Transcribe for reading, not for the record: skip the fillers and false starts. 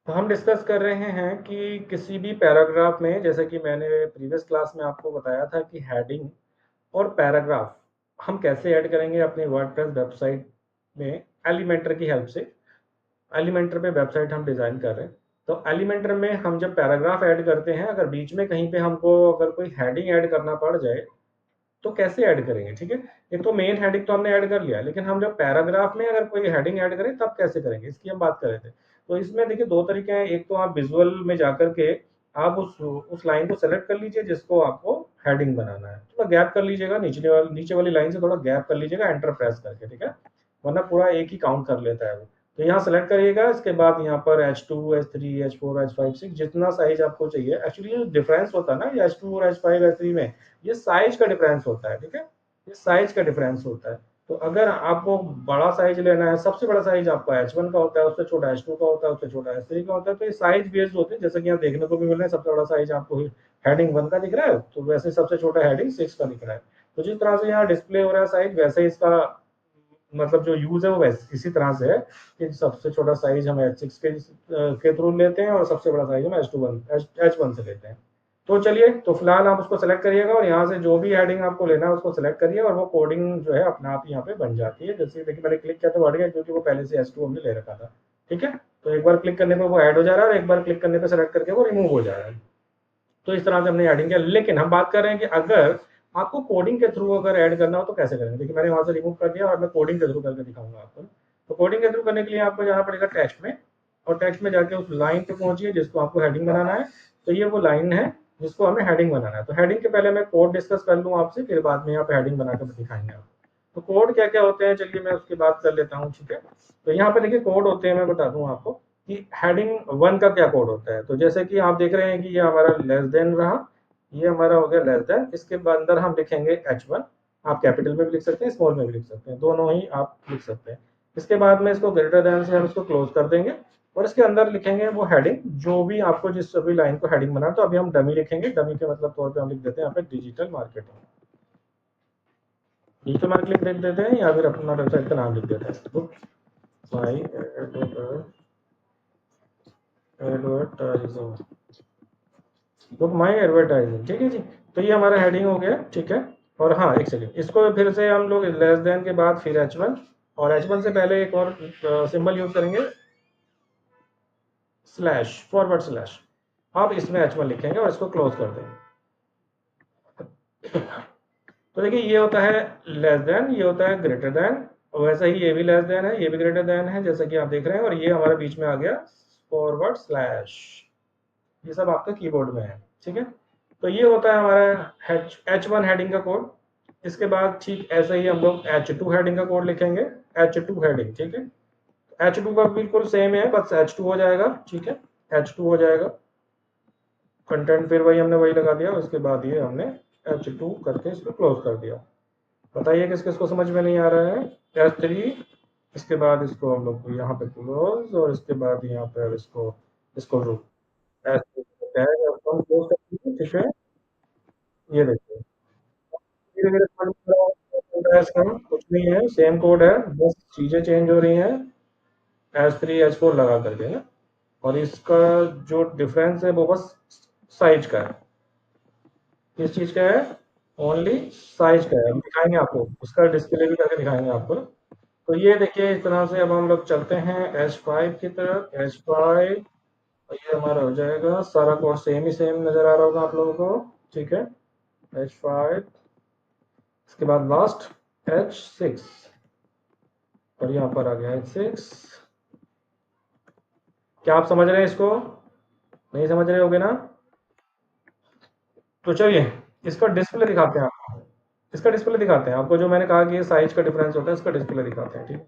तो हम डिस्कस कर रहे हैं कि किसी भी पैराग्राफ में, जैसे कि मैंने प्रीवियस क्लास में आपको बताया था कि हेडिंग और पैराग्राफ हम कैसे ऐड करेंगे अपनी वर्डप्रेस वेबसाइट में एलिमेंटर की हेल्प से। एलिमेंटर पे वेबसाइट हम डिज़ाइन कर रहे हैं, तो एलिमेंटर में हम जब पैराग्राफ ऐड करते हैं, अगर बीच में कहीं पे हमको अगर कोई हेडिंग ऐड करना पड़ जाए तो कैसे ऐड करेंगे, ठीक है। एक तो मेन हेडिंग तो हमने ऐड कर लिया, लेकिन हम जब पैराग्राफ में अगर कोई हेडिंग ऐड करें तब कैसे करेंगे, इसकी हम बात कर रहे थे। तो इसमें देखिए दो तरीके हैं। एक तो आप विजुअल में जाकर के आप उस लाइन को सेलेक्ट कर लीजिए जिसको आपको हेडिंग बनाना है, थोड़ा गैप कर लीजिएगा, नीचे वाली लाइन से थोड़ा गैप कर लीजिएगा एंटर प्रेस करके, ठीक है, वरना पूरा एक ही काउंट कर लेता है वो। तो यहाँ सेलेक्ट करिएगा, इसके बाद यहाँ पर H2, H3, H4, H5, 6 जितना साइज आपको चाहिए। एक्चुअली ये डिफरेंस होता है ना, ये H2 और H5, H3 में ये साइज का डिफरेंस होता है, ठीक है, ये साइज का डिफरेंस होता है। तो अगर आपको बड़ा साइज लेना है, सबसे बड़ा साइज आपका H1 का होता है, उससे छोटा H2 का होता है, उससे छोटा H3 का होता है। तो ये साइज बेस्ड होते हैं, जैसे कि यहाँ देखने को भी मिल रहा है, सबसे बड़ा साइज आपको हेडिंग 1 का दिख रहा है, तो वैसे सबसे छोटा हेडिंग 6 का दिख रहा है। तो जिस तरह से यहाँ डिस्प्ले हो रहा है साइज, वैसे ही इसका मतलब जो यूज है वो वैसे इसी तरह से है कि सबसे छोटा साइज हम H6 के थ्रू लेते हैं और सबसे बड़ा साइज हम H1 से लेते हैं। तो चलिए, तो फिलहाल आप उसको सेलेक्ट करिएगा और यहाँ से जो भी हेडिंग आपको लेना है उसको सेलेक्ट करिए और वो कोडिंग जो है अपने आप यहाँ पे बन जाती है। जैसे देखिए मैंने क्लिक किया तो बढ़ गया, क्योंकि वो पहले से H2 हमने ले रखा था, ठीक है। तो एक बार क्लिक करने पे वो ऐड हो जा रहा है और एक बार क्लिक करने पे सेलेक्ट करके वो रिमूव हो जा रहा है। तो इस तरह से हमने ऐडिंग किया। लेकिन हम बात कर रहे हैं कि अगर आपको कोडिंग के थ्रू अगर ऐड करना हो तो कैसे करेंगे। देखिए मैंने वहां से रिमूव कर दिया और मैं कोडिंग के थ्रू करके दिखाऊंगा आपको। तो कोडिंग के थ्रू करने के लिए आपको जाना पड़ेगा टेक्स्ट में, और टेक्स्ट में जाके उस लाइन पे पहुंचिए जिसको आपको हेडिंग बनाना है। तो ये वो लाइन है जिसको हमें हेडिंग बनाना है। तो हेडिंग के पहले मैं कोड डिस्कस कर लूँ आपसे, फिर बाद में यहाँ पे हेडिंग बना कर दिखाएंगे आप। तो कोड क्या क्या होते हैं, चलिए मैं उसकी बात कर लेता हूँ, ठीक है। तो यहाँ पे देखिए कोड होते हैं, मैं बता दूँ आपको कि हेडिंग 1 का क्या कोड होता है। तो जैसे कि आप देख रहे हैं कि ये हमारा लेस देन रहा, ये हमारा हो गया लेस देन। इसके बाद अंदर हम लिखेंगे H1, आप कैपिटल में भी लिख सकते हैं, स्मॉल में भी लिख सकते हैं, दोनों ही आप लिख सकते हैं। इसके बाद में इसको ग्रेटर देन से हम इसको क्लोज कर देंगे और इसके अंदर लिखेंगे वो हेडिंग जो भी आपको जिस सभी लाइन को हेडिंग बना। तो अभी हम डमी लिखेंगे, डमी के मतलब तौर पे हम लिख देते हैं यहाँ पे डिजिटल मार्केटिंग। डिजिटल मार्केटिंग लिख देते हैं या फिर अपना वेबसाइट का नाम लिख देते हैं, बुक माई एडवर्टाइजिंग, बुक माई एडवर्टाइजिंग, ठीक है जी। तो ये हमारा हेडिंग हो गया, ठीक है। और हाँ एक सेकेंड, इसको फिर से हम लोग लेस देन के बाद फिर H1, और H1 से पहले एक और सिंबल यूज करेंगे, स्लैश, फॉरवर्ड स्लैश। आप इसमें H1 लिखेंगे और इसको क्लोज कर देंगे। तो देखिए ये होता है लेस देन, ये होता है ग्रेटर देन, और वैसे ही ये भी लेस देन है, ये भी ग्रेटर देन है, जैसा कि आप देख रहे हैं। और ये हमारे बीच में आ गया फॉरवर्ड स्लैश, ये सब आपका कीबोर्ड में है, ठीक है। तो ये होता है हमारा H1 हेडिंग का कोड। इसके बाद ठीक ऐसे ही हम लोग H2 हेडिंग का कोड लिखेंगे, H2 हेडिंग, ठीक है। H2 का बिल्कुल सेम है, बस H2 हो जाएगा, ठीक है, H2 हो जाएगा। कंटेंट फिर वही हमने वही लगा दिया, उसके बाद ये हमने H2 करके इसको क्लोज कर दिया। बताइए किस किस को समझ में नहीं आ रहा है। H3, इसके बाद इसको हम लोग यहाँ पे क्लोज, और इसके बाद यहाँ पे इसको इसको रू ऐसे टैग अपन क्लोज कर दीजिए, ठीक है। ये देखिए धीरे धीरे समझ में आ रहा है इसका कुछ नहीं है, सेम कोड है, बस चीजें चेंज हो रही हैं H3 H4 लगा करके ना। और इसका जो डिफरेंस है वो बस साइज का है। किस चीज का है, ओनली साइज का है। हम दिखाएंगे आपको, उसका डिस्प्ले भी करके दिखाएंगे आपको। तो ये देखिए इस तरह से अब हम लोग चलते हैं H5 की तरफ। H5, और ये हमारा हो जाएगा सारा कोड सेम ही सेम नजर आ रहा होगा आप लोगों को, ठीक है। H5, इसके बाद लास्ट H6, और यहाँ पर आ गया H6। क्या आप समझ रहे हैं इसको, नहीं समझ रहे होगे ना। तो चलिए इसका डिस्प्ले दिखाते हैं आपको, इसका डिस्प्ले दिखाते हैं आपको, जो मैंने कहा कि साइज का डिफरेंस होता है इसका डिस्प्ले दिखाते हैं, ठीक है।